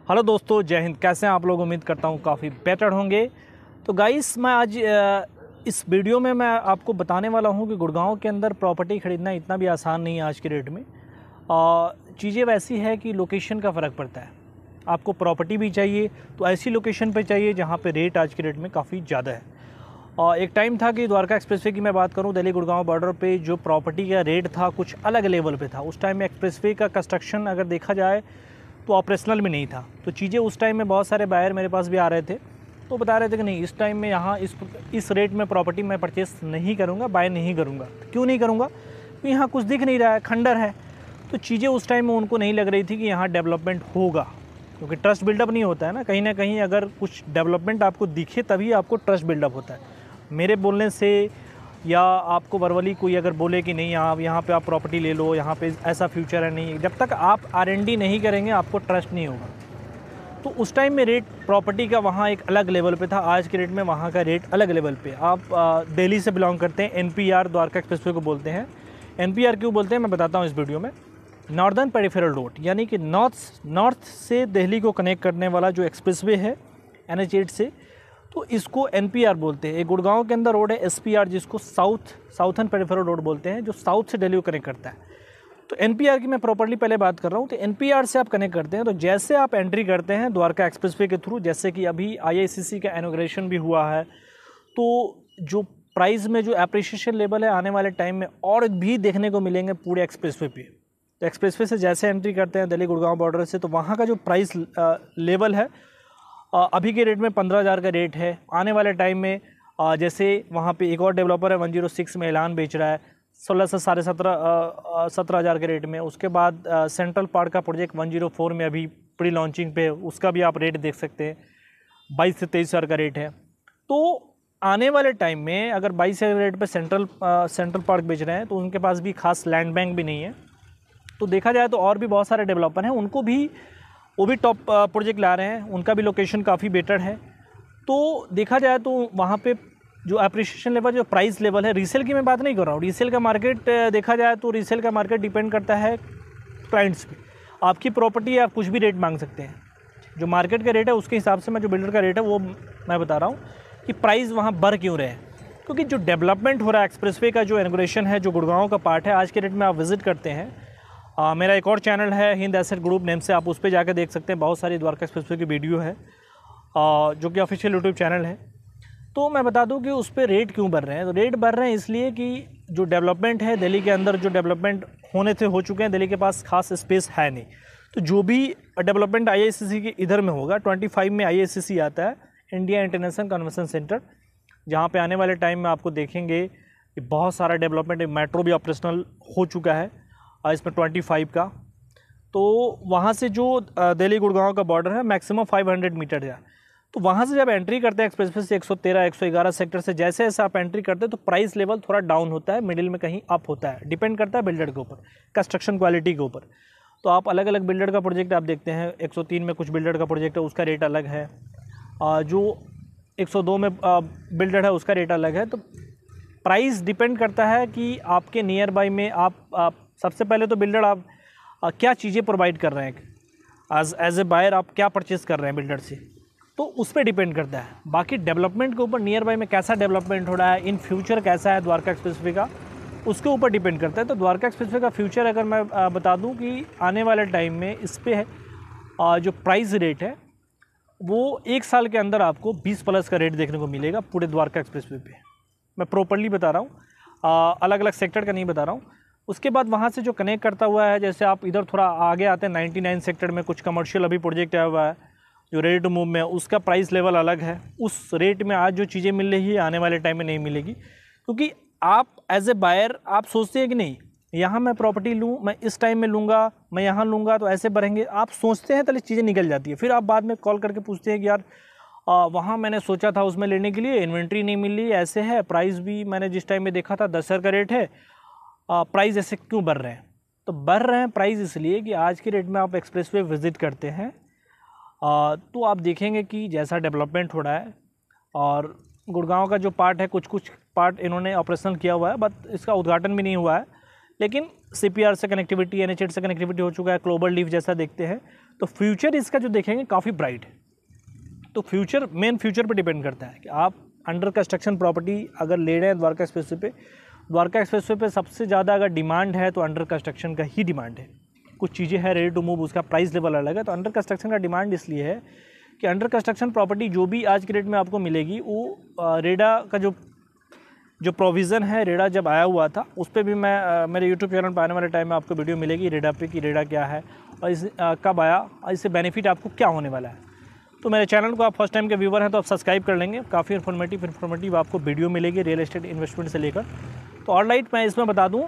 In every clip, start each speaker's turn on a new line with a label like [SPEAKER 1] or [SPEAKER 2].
[SPEAKER 1] Hello दोस्तों, जय हिंद। कैसे हैं आप लोग? उम्मीद करता हूँ काफ़ी बेटर होंगे। तो गाइस, मैं आज इस वीडियो में मैं आपको बताने वाला हूँ कि गुड़गांव के अंदर प्रॉपर्टी ख़रीदना इतना भी आसान नहीं है आज के डेट में। चीज़ें वैसी है कि लोकेशन का फ़र्क पड़ता है। आपको प्रॉपर्टी भी चाहिए तो ऐसी लोकेशन पे चाहिए जहाँ पे रेट आज के डेट में काफ़ी ज़्यादा है। एक टाइम था कि द्वारका एक्सप्रेसवे की मैं बात करूँ, दिल्ली गुड़गांव बॉर्डर पे जो प्रॉपर्टी का रेट था कुछ अलग लेवल पे था। उस टाइम में एक्सप्रेसवे का कंस्ट्रक्शन अगर देखा जाए तो ऑपरेशनल में नहीं था। तो चीज़ें उस टाइम में बहुत सारे बायर मेरे पास भी आ रहे थे, तो बता रहे थे कि नहीं, इस टाइम में यहाँ इस रेट में प्रॉपर्टी मैं परचेस नहीं करूँगा, बाय नहीं करूँगा। क्यों नहीं करूँगा? तो यहाँ कुछ दिख नहीं रहा है, खंडर है। तो चीज़ें उस टाइम में उनको नहीं लग रही थी कि यहाँ डेवलपमेंट होगा, क्योंकि ट्रस्ट बिल्डअप नहीं होता है ना कहीं अगर कुछ डेवलपमेंट आपको दिखे तभी आपको ट्रस्ट बिल्डअप होता है। मेरे बोलने से या आपको वर्बली कोई अगर बोले कि नहीं आप यहाँ पे आप प्रॉपर्टी ले लो, यहाँ पे ऐसा फ्यूचर है, नहीं, जब तक आप R&D नहीं करेंगे आपको ट्रस्ट नहीं होगा। तो उस टाइम में रेट प्रॉपर्टी का वहाँ एक अलग लेवल पे था, आज के रेट में वहाँ का रेट अलग लेवल पे। आप दिल्ली से बिलोंग करते हैं, NPR द्वारका एक्सप्रेसवे को बोलते हैं। NPR क्यों बोलते हैं मैं बताता हूँ इस वीडियो में। नॉर्दर्न पेरिफेरल रोड, यानी कि नॉर्थ से दिल्ली को कनेक्ट करने वाला जो एक्सप्रेसवे है NH8 से, तो इसको NPR बोलते हैं। एक गुड़गांव के अंदर रोड है SPR, जिसको साउथर्न पेरिफेरल रोड बोलते हैं, जो साउथ से दिल्ली को कनेक्ट करता है। तो NPR की मैं प्रॉपर्ली पहले बात कर रहा हूँ। तो NPR से आप कनेक्ट करते हैं, तो जैसे आप एंट्री करते हैं द्वारका एक्सप्रेसवे के थ्रू, जैसे कि अभी IICC का इनॉग्रेशन भी हुआ है, तो जो प्राइस में जो एप्रिसिएशन लेवल है आने वाले टाइम में और भी देखने को मिलेंगे पूरे एक्सप्रेसवे पे। तो एक्सप्रेसवे से जैसे एंट्री करते हैं दिल्ली गुड़गांव बॉर्डर से, तो वहाँ का जो प्राइस लेवल है अभी के रेट में 15,000 का रेट है। आने वाले टाइम में जैसे वहाँ पे एक और डेवलपर है 106 में ऐलान बेच रहा है 16 से 17,000 के रेट में। उसके बाद सेंट्रल पार्क का प्रोजेक्ट 104 में अभी प्री लॉन्चिंग पे, उसका भी आप रेट देख सकते हैं, 22 से 23,000 का रेट है। तो आने वाले टाइम में अगर 22,000 रेट पे सेंट्रल पार्क बेच रहे हैं, तो उनके पास भी खास लैंड बैंक भी नहीं है। तो देखा जाए तो और भी बहुत सारे डेवलपर हैं, वो भी टॉप प्रोजेक्ट ला रहे हैं, उनका भी लोकेशन काफ़ी बेटर है। तो देखा जाए तो वहाँ पे जो एप्रिसिएशन लेवल, जो प्राइस लेवल है, रीसेल की मैं बात नहीं कर रहा हूँ। रीसेल का मार्केट देखा जाए तो रीसेल का मार्केट डिपेंड करता है क्लाइंट्स पे। आपकी प्रॉपर्टी आप कुछ भी रेट मांग सकते हैं, जो मार्केट का रेट है उसके हिसाब से मैं जो बिल्डर का रेट है वो मैं बता रहा हूँ कि प्राइस वहाँ बढ़ क्यों रहे हैं। क्योंकि जो डेवलपमेंट हो रहा है एक्सप्रेसवे का, जो इनॉग्रेशन है, जो गुड़गांव का पार्ट है, आज के डेट में आप विजिट करते हैं। मेरा एक और चैनल है हिंद एसेट ग्रुप नेम से, आप उस पर जाकर देख सकते हैं। बहुत सारी द्वारका एक्सप्रेसवे की वीडियो है जो कि ऑफिशियल यूट्यूब चैनल है। तो मैं बता दूं कि उस पर रेट क्यों बढ़ रहे हैं। तो रेट बढ़ रहे हैं इसलिए कि जो डेवलपमेंट है दिल्ली के अंदर, जो डेवलपमेंट होने थे हो चुके हैं, दिल्ली के पास खास स्पेस है नहीं। तो जो भी डेवलपमेंट IICC के इधर में होगा, 25 में IICC आता है, इंडिया इंटरनेशनल कन्वेंशन सेंटर, जहाँ पे आने वाले टाइम में आपको देखेंगे कि बहुत सारा डेवलपमेंट, मेट्रो भी ऑपरेशनल हो चुका है इसमें 25 का। तो वहाँ से जो दिल्ली गुड़गांव का बॉर्डर है मैक्सिमम 500 मीटर है। तो वहाँ से जब एंट्री करते हैं एक्सप्रेसवे से 113 111 सेक्टर से, जैसे जैसे आप एंट्री करते हैं तो प्राइस लेवल थोड़ा डाउन होता है, मिडिल में कहीं अप होता है, डिपेंड करता है बिल्डर के ऊपर, कंस्ट्रक्शन क्वालिटी के ऊपर। तो आप अलग अलग बिल्डर का प्रोजेक्ट आप देखते हैं, 103 में कुछ बिल्डर का प्रोजेक्ट है, उसका रेट अलग है, जो 102 में बिल्डर है उसका रेट अलग है। तो प्राइस डिपेंड करता है कि आपके नियर बाई में आप सबसे पहले तो बिल्डर आप क्या चीज़ें प्रोवाइड कर रहे हैं, एज ए बायर आप क्या परचेज़ कर रहे हैं बिल्डर से, तो उस पर डिपेंड करता है। बाकी डेवलपमेंट के ऊपर, नियर बाई में कैसा डेवलपमेंट हो रहा है, इन फ्यूचर कैसा है द्वारका एक्सप्रेसवे का, उसके ऊपर डिपेंड करता है। तो द्वारका एक्सप्रेसवे का फ्यूचर अगर मैं बता दूं कि आने वाले टाइम में इस पर जो प्राइस रेट है वो 1 साल के अंदर आपको 20+ का रेट देखने को मिलेगा पूरे द्वारका एक्सप्रेसवे पे। मैं प्रॉपर्ली बता रहा हूँ, अलग अलग सेक्टर का नहीं बता रहा हूँ। उसके बाद वहाँ से जो कनेक्ट करता हुआ है, जैसे आप इधर थोड़ा आगे आते हैं 99 सेक्टर में कुछ कमर्शियल अभी प्रोजेक्ट आया हुआ है जो रेडी टू मूव में है, उसका प्राइस लेवल अलग है। उस रेट में आज जो चीज़ें मिल रही है आने वाले टाइम में नहीं मिलेगी, क्योंकि आप एज ए बायर आप सोचते हैं कि नहीं यहाँ मैं प्रॉपर्टी लूँ, मैं इस टाइम में लूँगा, मैं यहाँ लूँगा तो ऐसे बढ़ेंगे, आप सोचते हैं, तो चीज़ें निकल जाती है। फिर आप बाद में कॉल करके पूछते हैं कि यार वहाँ मैंने सोचा था उसमें लेने के लिए, इन्वेंट्री नहीं मिल रही, ऐसे है, प्राइस भी मैंने जिस टाइम में देखा था 10,000 का रेट है, प्राइस ऐसे क्यों बढ़ रहे हैं। तो बढ़ रहे हैं प्राइस इसलिए कि आज के रेट में आप एक्सप्रेसवे विज़िट करते हैं तो आप देखेंगे कि जैसा डेवलपमेंट हो रहा है, और गुड़गांव का जो पार्ट है, कुछ पार्ट इन्होंने ऑपरेशनल किया हुआ है, बट इसका उद्घाटन भी नहीं हुआ है, लेकिन CPR से कनेक्टिविटी, NH8 से कनेक्टिविटी हो चुका है, ग्लोबल लीफ जैसा देखते हैं। तो फ्यूचर इसका जो देखेंगे काफ़ी ब्राइट है। तो फ्यूचर मेन फ्यूचर पे डिपेंड करता है कि आप अंडर कंस्ट्रक्शन प्रॉपर्टी अगर ले रहे हैं द्वारका एक्सप्रेसवे पे, द्वारका एक्सप्रेसवे पे सबसे ज़्यादा अगर डिमांड है तो अंडर कंस्ट्रक्शन का ही डिमांड है। कुछ चीज़ें हैं रेडी टू मूव, उसका प्राइस लेवल अलग है। तो अंडर कंस्ट्रक्शन का डिमांड इसलिए है कि अंडर कंस्ट्रक्शन प्रॉपर्टी जो भी आज के डेट में आपको मिलेगी वो रेडा का जो प्रोविज़न है, रेडा जब आया हुआ था उस पर भी मैं मेरे यूट्यूब चैनल पर आने वाले टाइम में आपको वीडियो मिलेगी रेडा पे कि रेडा क्या है और इस कब आया और इससे बेनिफिट आपको क्या होने वाला है। तो मेरे चैनल को आप फर्स्ट टाइम के व्यूवर हैं तो आप सब्सक्राइब कर लेंगे, काफ़ी इन्फॉर्मेटिव आपको वीडियो मिलेगी रियल एस्टेट इन्वेस्टमेंट से लेकर। तो ऑलराइट, मैं इसमें बता दूं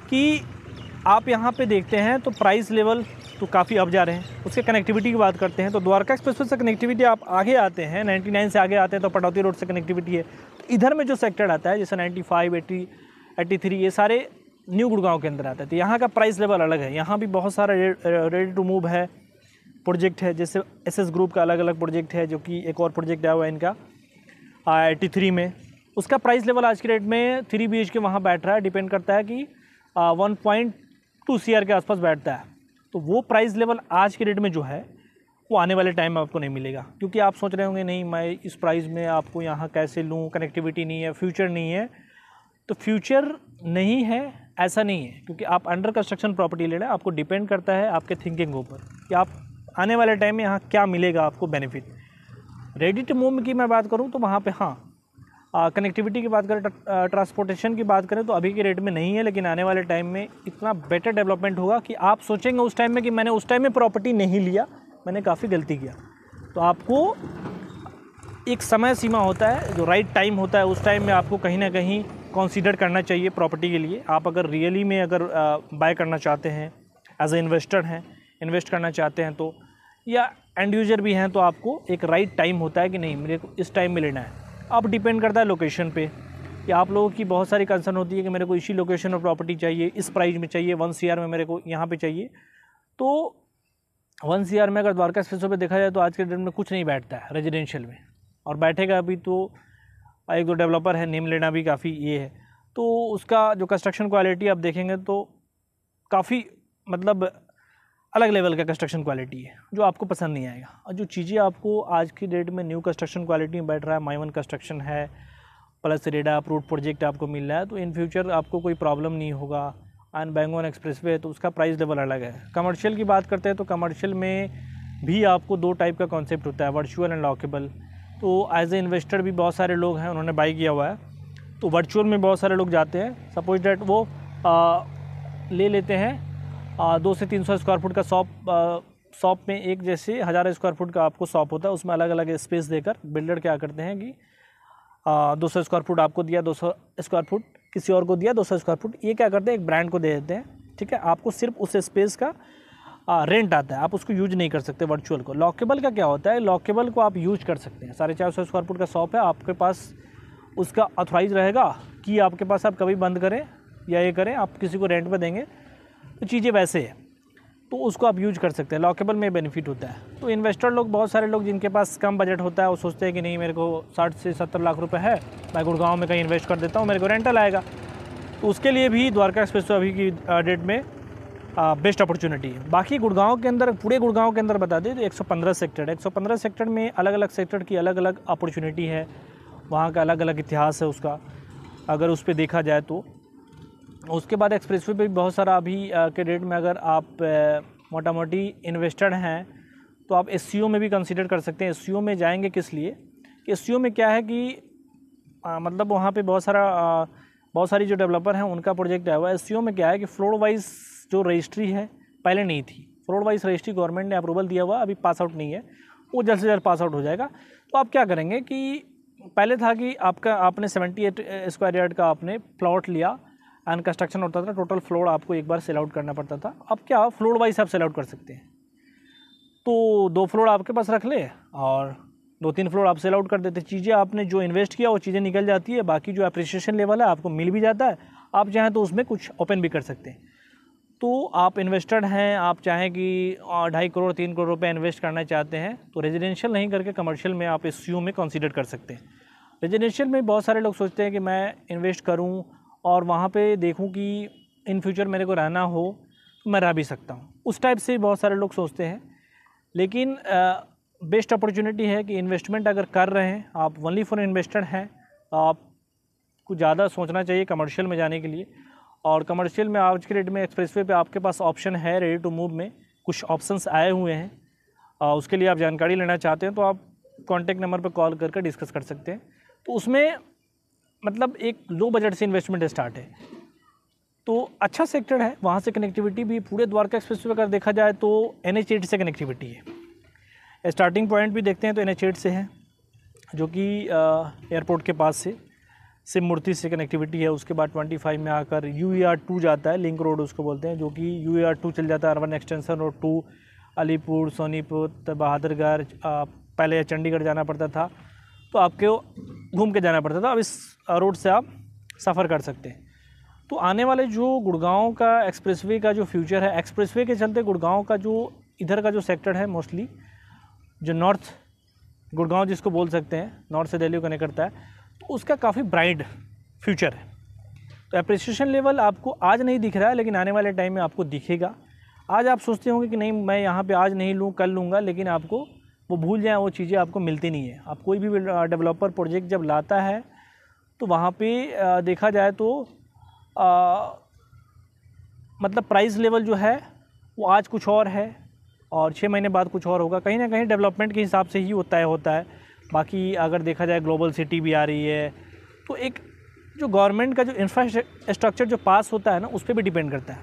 [SPEAKER 1] कि आप यहाँ पे देखते हैं तो प्राइस लेवल तो काफ़ी अप जा रहे हैं। उसके कनेक्टिविटी की बात करते हैं तो द्वारका एक्सप्रेसवे से कनेक्टिविटी आप आगे आते हैं, 99 से आगे आते हैं तो पटौती रोड से कनेक्टिविटी है। तो इधर में जो सेक्टर आता है जैसे 95, 80, 83 ये सारे न्यू गुड़गांव के अंदर आता है। तो यहाँ का प्राइस लेवल अलग है। यहाँ भी बहुत सारा रेडी टू मूव है प्रोजेक्ट है, जैसे एसएस ग्रुप का अलग अलग प्रोजेक्ट है, जो कि एक और प्रोजेक्ट आया हुआ है इनका 83 में। उसका प्राइस लेवल आज के रेट में 3 BHK वहाँ बैठ रहा है, डिपेंड करता है कि 1.2 CR के आसपास बैठता है। तो वो प्राइस लेवल आज के रेट में जो है वो आने वाले टाइम में आपको नहीं मिलेगा, क्योंकि आप सोच रहे होंगे नहीं मैं इस प्राइस में आपको यहाँ कैसे लूँ, कनेक्टिविटी नहीं है, फ्यूचर नहीं है। तो फ्यूचर नहीं है ऐसा नहीं है, क्योंकि आप अंडर कंस्ट्रक्शन प्रॉपर्टी ले रहे हैं, आपको डिपेंड करता है आपके थिंकिंग के ऊपर कि आप आने वाले टाइम में यहाँ क्या मिलेगा आपको बेनिफिट। रेडी टू मूव की मैं बात करूँ तो वहाँ पे कनेक्टिविटी की बात करें, ट्रांसपोर्टेशन की बात करें तो अभी के रेट में नहीं है, लेकिन आने वाले टाइम में इतना बेटर डेवलपमेंट होगा कि आप सोचेंगे उस टाइम में कि मैंने उस टाइम में प्रॉपर्टी नहीं लिया, मैंने काफ़ी गलती किया। तो आपको एक समय सीमा होता है, जो राइट टाइम होता है, उस टाइम में आपको कहीं ना कहीं कंसीडर करना चाहिए प्रॉपर्टी के लिए। आप अगर रियली में अगर बाय करना चाहते हैं, एज ए इन्वेस्टर हैं, इन्वेस्ट करना चाहते हैं तो, या एंड यूजर भी हैं, तो आपको एक राइट टाइम होता है कि नहीं मेरे को इस टाइम में लेना है। अब डिपेंड करता है लोकेशन पे कि आप लोगों की बहुत सारी कंसर्न होती है कि मेरे को इसी लोकेशन में प्रॉपर्टी चाहिए, इस प्राइस में चाहिए, 1 CR में मेरे को यहाँ पे चाहिए। तो 1 CR में अगर द्वारका एक्सप्रेसवे पे देखा जाए तो आज के डेट में कुछ नहीं बैठता है रेजिडेंशियल में, और बैठेगा अभी तो 1-2 डेवलपर है, नेम लेना भी काफ़ी ये है। तो उसका जो कंस्ट्रक्शन क्वालिटी आप देखेंगे तो काफ़ी मतलब अलग लेवल का कंस्ट्रक्शन क्वालिटी है, जो आपको पसंद नहीं आएगा। और जो चीज़ें आपको आज की डेट में न्यू कंस्ट्रक्शन क्वालिटी में बैठ रहा है, माइवन कंस्ट्रक्शन है, प्लस रेडा अप्रूव्ड प्रोजेक्ट आपको मिल रहा है, तो इन फ्यूचर आपको कोई प्रॉब्लम नहीं होगा। एंड बैंगन एक्सप्रेसवे है तो उसका प्राइस लेवल अलग है। कमर्शियल की बात करते हैं तो कमर्शियल में भी आपको 2 टाइप का कॉन्सेप्ट होता है, वर्चुअल एंड लॉकेबल। तो एज ए इन्वेस्टर भी बहुत सारे लोग हैं, उन्होंने बाई किया हुआ है, तो वर्चुअल में बहुत सारे लोग जाते हैं। सपोज डैट वो ले लेते हैं 200 से 300 स्क्वायर फुट का शॉप में, एक जैसे 1000 स्क्वायर फुट का आपको शॉप होता है, उसमें अलग अलग स्पेस देकर बिल्डर क्या करते हैं कि 200 स्क्वायर फुट आपको दिया, 200 स्क्वायर फुट किसी और को दिया, 200 स्क्वायर फुट, ये क्या करते हैं एक ब्रांड को दे देते हैं, ठीक है। आपको सिर्फ उस स्पेस का रेंट आता है, आप उसको यूज नहीं कर सकते वर्चुअल को। लॉकेबल का क्या होता है, लॉकेबल को आप यूज कर सकते हैं। 450 स्क्वायर फुट का शॉप है, आपके पास उसका ऑथराइज रहेगा कि आपके पास आप कभी बंद करें या ये करें, आप किसी को रेंट पे देंगे, तो चीज़ें वैसे है, तो उसको आप यूज कर सकते हैं। लॉकेबल में बेनिफिट होता है। तो इन्वेस्टर लोग, बहुत सारे लोग जिनके पास कम बजट होता है, वो सोचते हैं कि नहीं मेरे को 60 से 70 लाख रुपए है, मैं गुड़गांव में कहीं इन्वेस्ट कर देता हूँ, मेरे को रेंटल आएगा। तो उसके लिए भी द्वारका एक्सप्रेसवे अभी की डेट में बेस्ट अपॉर्चुनिटी है। बाकी गुड़गांव के अंदर, पूरे गुड़गांव के अंदर बता दें तो 115 सेक्टर है। 115 सेक्टर में अलग अलग सेक्टर की अलग अलग अपॉर्चुनिटी है, वहाँ का अलग अलग इतिहास है उसका, अगर उस पर देखा जाए तो। उसके बाद एक्सप्रेसवे पे भी बहुत सारा अभी के डेट में, अगर आप मोटा मोटी इन्वेस्टर हैं तो आप SCO में भी कंसीडर कर सकते हैं। SCO में जाएंगे किस लिए कि SCO में क्या है कि मतलब वहाँ पे बहुत सारी जो डेवलपर हैं उनका प्रोजेक्ट आया हुआ है। SCO में क्या है कि फ्लोर वाइज जो रजिस्ट्री है पहले नहीं थी, फ्लोर वाइज रजिस्ट्री गवर्नमेंट ने अप्रूवल दिया हुआ, अभी पास आउट नहीं है, वो जल्द से जल्द पास आउट हो जाएगा। तो आप क्या करेंगे कि पहले था कि आपने 78 स्क्वायर यार्ड का आपने प्लॉट लिया एंड कंस्ट्रक्शन होता था, टोटल फ्लोर आपको एक बार सेल आउट करना पड़ता था। अब क्या फ्लोर वाइज आप सेल आउट कर सकते हैं, तो 2 फ्लोर आपके पास रख ले और 2-3 फ्लोर आप सेल आउट कर देते। चीज़ें आपने जो इन्वेस्ट किया वो चीज़ें निकल जाती है, बाकी जो अप्रिसिएशन लेवल है आपको मिल भी जाता है। आप चाहें तो उसमें कुछ ओपन भी कर सकते हैं। तो आप इन्वेस्टर हैं, आप चाहें कि 2.5 करोड़ 3 करोड़ रुपये इन्वेस्ट करना चाहते हैं, तो रेजिडेंशियल नहीं करके कमर्शियल में आप SCO में कंसीडर कर सकते हैं। रेजिडेंशियल में बहुत सारे लोग सोचते हैं कि मैं इन्वेस्ट करूं और वहाँ पे देखूं कि इन फ्यूचर मेरे को रहना हो तो मैं रह भी सकता हूँ, उस टाइप से बहुत सारे लोग सोचते हैं। लेकिन बेस्ट अपॉर्चुनिटी है कि इन्वेस्टमेंट अगर कर रहे हैं आप, ओनली फॉर इन्वेस्टर हैं, तो आपको ज़्यादा सोचना चाहिए कमर्शियल में जाने के लिए। और कमर्शियल में आज के रेट में एक्सप्रेसवे पे आपके पास ऑप्शन है, रेडी टू मूव में कुछ ऑप्शंस आए हुए हैं। उसके लिए आप जानकारी लेना चाहते हैं तो आप कॉन्टैक्ट नंबर पर कॉल करके डिस्कस कर सकते हैं। तो उसमें मतलब एक लो बजट से इन्वेस्टमेंट स्टार्ट है, तो अच्छा सेक्टर है। वहाँ से कनेक्टिविटी भी पूरे द्वारका एक्सप्रेसवे अगर देखा जाए तो NH8 से कनेक्टिविटी है। स्टार्टिंग पॉइंट भी देखते हैं तो NH8 से है, जो कि एयरपोर्ट के पास से शिव मूर्ति से कनेक्टिविटी है। उसके बाद 25 में आकर UER2 जाता है, लिंक रोड उसको बोलते हैं, जो कि UER2 चल जाता है, urban extension road 2, Alipur, Sonipat, Bahadurgarh. पहले चंडीगढ़ जाना पड़ता था तो आपको घूम के जाना पड़ता था, अब इस रोड से आप सफ़र कर सकते हैं। तो आने वाले जो गुड़गांव का एक्सप्रेसवे का जो फ्यूचर है, एक्सप्रेसवे के चलते गुड़गांव का जो इधर का जो सेक्टर है, मोस्टली जो नॉर्थ गुड़गांव जिसको बोल सकते हैं, नॉर्थ से दिल्ली को कनेक्ट करता है, तो उसका काफ़ी ब्राइट फ्यूचर है। तो अप्रिसिएशन लेवल आपको आज नहीं दिख रहा है, लेकिन आने वाले टाइम में आपको दिखेगा। आज आप सोचते होंगे कि नहीं मैं यहाँ पे आज नहीं लूँ, कल लूँगा, लेकिन आपको वो भूल जाए, वो चीज़ें आपको मिलती नहीं है। आप कोई भी डेवलपर प्रोजेक्ट जब लाता है तो वहाँ पे देखा जाए तो मतलब प्राइस लेवल जो है वो आज कुछ और है और 6 महीने बाद कुछ और होगा। कहीं ना कहीं डेवलपमेंट के हिसाब से ही वो तय होता है। बाकी अगर देखा जाए ग्लोबल सिटी भी आ रही है, तो एक जो गवर्नमेंट का जो इंफ्रास्ट्रक्चर जो पास होता है ना, उस पर भी डिपेंड करता है।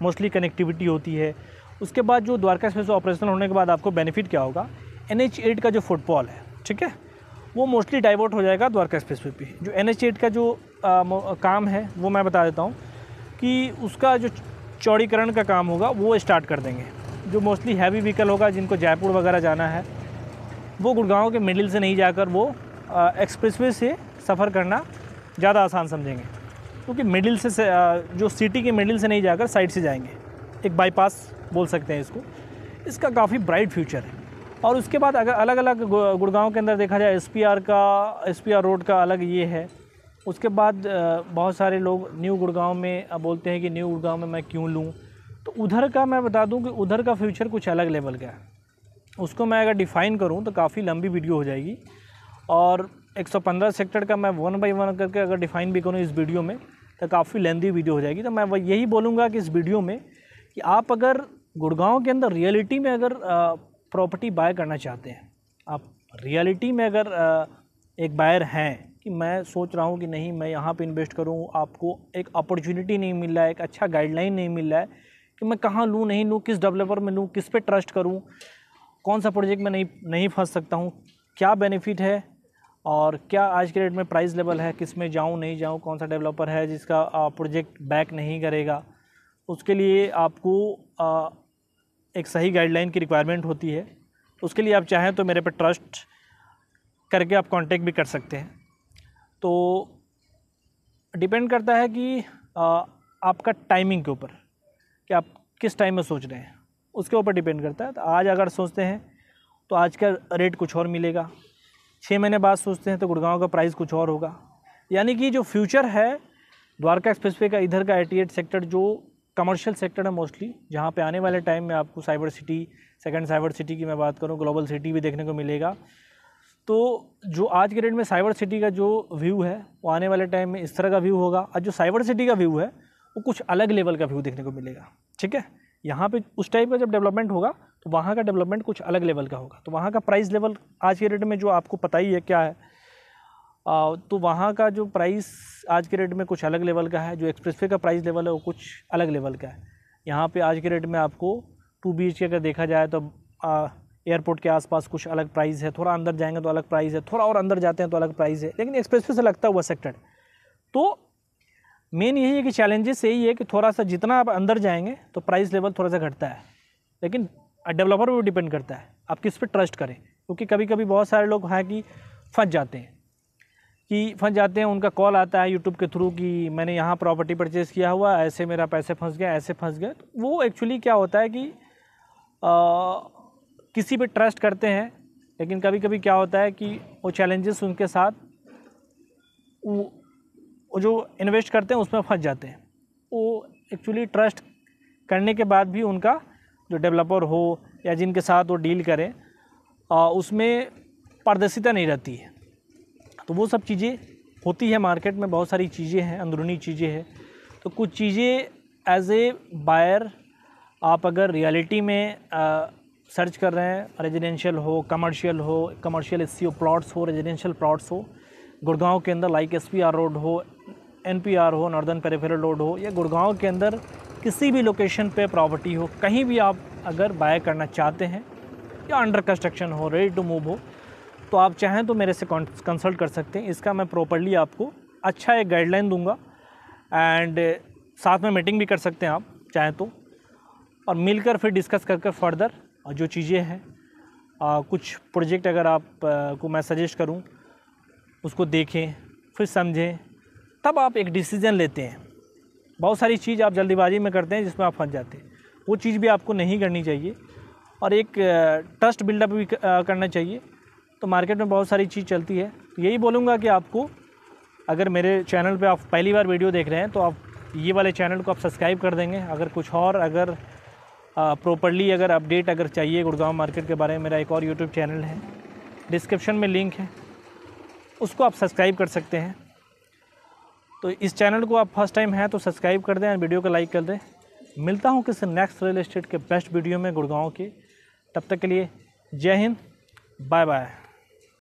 [SPEAKER 1] मोस्टली कनेक्टिविटी होती है। उसके बाद जो द्वारका एक्सप्रेस ऑपरेशनल होने के बाद आपको बेनिफिट क्या होगा, NH8 का जो फुटफॉल है, ठीक है, वो मोस्टली डाइवर्ट हो जाएगा द्वारका एक्सप्रेसवे पे। जो NH8 का जो काम है वो मैं बता देता हूँ कि उसका जो चौड़ीकरण का काम होगा वो स्टार्ट कर देंगे। जो मोस्टली हैवी व्हीकल होगा, जिनको जयपुर वगैरह जाना है, वो गुड़गांव के मिडिल से नहीं जाकर वो एक्सप्रेसवे से सफ़र करना ज़्यादा आसान समझेंगे, क्योंकि मिडिल से जो सिटी के मिडिल से नहीं जाकर साइड से जाएंगे, एक बाईपास बोल सकते हैं इसको। इसका काफ़ी ब्राइट फ्यूचर है। और उसके बाद अगर अलग अलग गुड़गांव के अंदर देखा जाए, SPR रोड का अलग ये है। उसके बाद बहुत सारे लोग न्यू गुड़गांव में बोलते हैं कि न्यू गुड़गांव में मैं क्यों लूँ, तो उधर का मैं बता दूं कि उधर का फ्यूचर कुछ अलग लेवल का है। उसको मैं अगर डिफ़ाइन करूं तो काफ़ी लंबी वीडियो हो जाएगी, और 115 सेक्टर का मैं 1 बाय 1 करके अगर डिफ़ाइन भी करूं इस वीडियो में तो काफ़ी लेंदी वीडियो हो जाएगी। तो मैं यही बोलूँगा कि इस वीडियो में कि आप अगर गुड़गांव के अंदर रियलिटी में अगर प्रॉपर्टी बाय करना चाहते हैं, आप रियलिटी में अगर एक बायर हैं कि मैं सोच रहा हूँ कि नहीं मैं यहाँ पे इन्वेस्ट करूँ, आपको एक अपॉर्चुनिटी नहीं मिल रहा है, एक अच्छा गाइडलाइन नहीं मिल रहा है कि मैं कहाँ लूँ, नहीं लूँ, किस डेवलपर में लूँ, किस पे ट्रस्ट करूँ, कौन सा प्रोजेक्ट में नहीं फंस सकता हूँ, क्या बेनिफिट है और क्या आज के रेट में प्राइस लेवल है, किस में जाऊँ नहीं जाऊँ, कौन सा डेवलपर है जिसका प्रोजेक्ट बैक नहीं करेगा। उसके लिए आपको एक सही गाइडलाइन की रिक्वायरमेंट होती है। उसके लिए आप चाहें तो मेरे पे ट्रस्ट करके आप कांटेक्ट भी कर सकते हैं। तो डिपेंड करता है कि आपका टाइमिंग के ऊपर कि आप किस टाइम में सोच रहे हैं, उसके ऊपर डिपेंड करता है। तो आज अगर सोचते हैं तो आज का रेट कुछ और मिलेगा, 6 महीने बाद सोचते हैं तो गुड़गांव का प्राइस कुछ और होगा। यानी कि जो फ्यूचर है द्वारका एक्सप्रेसवे का, इधर का 88 सेक्टर जो कमर्शियल सेक्टर है मोस्टली, जहाँ पे आने वाले टाइम में आपको cyber city, second cyber city की मैं बात करूँ, ग्लोबल सिटी भी देखने को मिलेगा। तो जो आज के रेट में साइबर सिटी का जो व्यू है वो आने वाले टाइम में इस तरह का व्यू होगा, और जो साइबर सिटी का व्यू है वो कुछ अलग लेवल का व्यू देखने को मिलेगा। ठीक है, यहाँ पे उस टाइप का जब डेवलपमेंट होगा तो वहाँ का डेवलपमेंट कुछ अलग लेवल का होगा। तो वहाँ का प्राइस लेवल आज के रेट में जो आपको पता ही है क्या है, तो वहाँ का जो प्राइस आज के रेट में कुछ अलग लेवल का है। जो एक्सप्रेसवे का प्राइस लेवल है वो कुछ अलग लेवल का है। यहाँ पे आज के रेट में आपको 2 BHK अगर देखा जाए तो एयरपोर्ट के आसपास कुछ अलग प्राइस है, थोड़ा अंदर जाएंगे तो अलग प्राइस है, थोड़ा और अंदर जाते हैं तो अलग प्राइस है, लेकिन एक्सप्रेसवे से लगता हुआ सेक्टर। तो मेन यही है कि चैलेंजेस यही है कि थोड़ा सा जितना आप अंदर जाएंगे तो प्राइस लेवल थोड़ा सा घटता है, लेकिन डेवलपर पर डिपेंड करता है आप किस पे ट्रस्ट करें। क्योंकि कभी कभी बहुत सारे लोग हैं कि फंस जाते हैं, उनका कॉल आता है यूट्यूब के थ्रू कि मैंने यहाँ प्रॉपर्टी परचेज़ किया हुआ, ऐसे मेरा पैसे फंस गया, ऐसे फंस गया। तो वो एक्चुअली क्या होता है कि किसी पे ट्रस्ट करते हैं, लेकिन कभी कभी क्या होता है कि वो चैलेंजेस उनके साथ वो जो इन्वेस्ट करते हैं उसमें फंस जाते हैं। वो एक्चुअली ट्रस्ट करने के बाद भी उनका जो डेवलपर हो या जिनके साथ वो डील करें उसमें पारदर्शिता नहीं रहती है। तो वो सब चीज़ें होती है मार्केट में, बहुत सारी चीज़ें हैं, अंदरूनी चीज़ें हैं। तो कुछ चीज़ें एज ए बायर आप अगर रियलिटी में सर्च कर रहे हैं, रेजिडेंशियल हो, कमर्शियल एससीओ प्लॉट्स हो, रेजिडेंशियल प्लॉट्स हो गुड़गांव के अंदर, लाइक एसपीआर रोड हो, एनपीआर हो, नॉर्दर्न पेरिफेरल रोड हो, या गुड़गांव के अंदर किसी भी लोकेशन पे प्रॉपर्टी हो, कहीं भी आप अगर बाय करना चाहते हैं या अंडर कंस्ट्रक्शन हो, रेडी टू मूव हो, तो आप चाहें तो मेरे से कंसल्ट कर सकते हैं। इसका मैं प्रॉपर्ली आपको अच्छा एक गाइडलाइन दूंगा एंड साथ में मीटिंग भी कर सकते हैं आप चाहें तो, और मिलकर फिर डिस्कस कर फर्दर जो चीज़ें हैं कुछ प्रोजेक्ट अगर आप को मैं सजेस्ट करूं उसको देखें, फिर समझें, तब आप एक डिसीज़न लेते हैं। बहुत सारी चीज़ आप जल्दीबाजी में करते हैं जिसमें आप फंस जाते हैं, वो चीज़ भी आपको नहीं करनी चाहिए। और एक ट्रस्ट बिल्डअप भी करना चाहिए। तो मार्केट में बहुत सारी चीज़ चलती है। यही बोलूँगा कि आपको अगर मेरे चैनल पे आप पहली बार वीडियो देख रहे हैं तो आप ये वाले चैनल को आप सब्सक्राइब कर देंगे। अगर कुछ और अगर प्रॉपर्ली अगर अपडेट अगर चाहिए गुड़गांव मार्केट के बारे में, मेरा एक और यूट्यूब चैनल है, डिस्क्रिप्शन में लिंक है, उसको आप सब्सक्राइब कर सकते हैं। तो इस चैनल को आप फर्स्ट टाइम हैं तो सब्सक्राइब कर दें, वीडियो को लाइक कर दें। मिलता हूँ किसी नेक्स्ट रियल एस्टेट के बेस्ट वीडियो में गुड़गांव के। तब तक के लिए जय हिंद, बाय बाय।